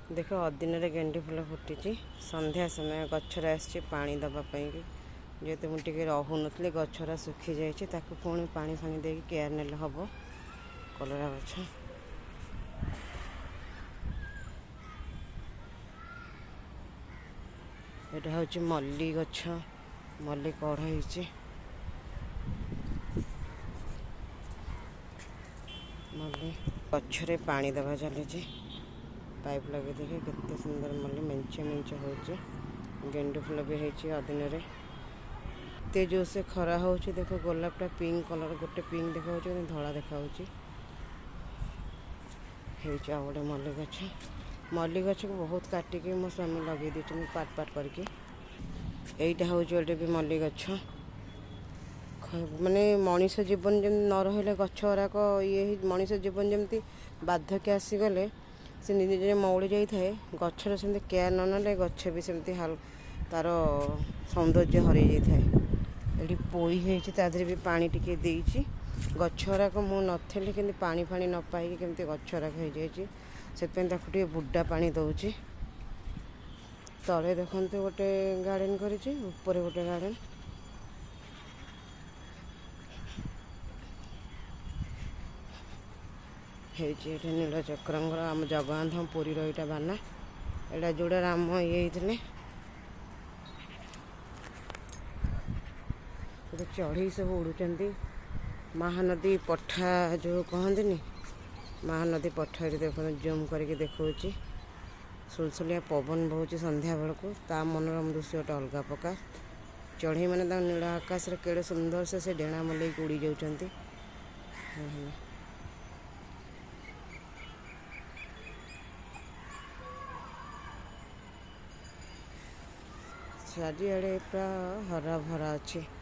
देख अदिन गेंडी फूल फुटी संध्या समय गचर आसी पानी दवापाई जेहेतु मुझे रहून गचरा सुखी जाइए पुणी पानी फाणी दे केयर ने हम कलरा गछ यहाँ हूँ मल्ली गछ मल्ली कढ़ मल्ली गचरे पानी दवा चली पाइप लगे देखे केते सुंदर मल्ली मेंचे मेंचे हो गेंडू फूल भी होती अदिन एते जो से खरा हो देखो गोलापटा पिंक कलर गोटे पिंक देखा धला देखा गोटे मल्ली गछ को बहुत काटिकी मो स्वामी लगे दी पाट पाट करके यहीटा हूँ गोटे भी मल्ली गछ माने मनीष जीवन जमी न रही गछ गुराक ये मनीष जीवन जमी बार्धक्य आसीगले से निजे मौली जाए गचर से केयर न ना गछ भी सेमती हाल तार सौंदर्य हर जाए ये पोई होती भी पानी टिके देती गछ गुराक मु नी कि पानी फाणी न पाई केमती गछ गुराक हो जाए बुड्डा पानी दौची तले देखते गोटे गार्डन कर गोटे गार्डन ये नीलचक्र आम जगन्नाथ पुरी रहा बाना यहाँ जोड़ा राम ये चढ़ी सब उड़ुंट महानदी पठा जो कहते महानदी पठा देख जूम करके देखा सुलसुलिया पवन बहुत संध्या बेलू ता मनोरम दृश्य गोटे अलग प्रकार चढ़ई मैंने नील आकाश केड़े सुंदर से डेणा मल्ल उड़ी जाती चारिआडे पूरा हरा भरा अच्छे।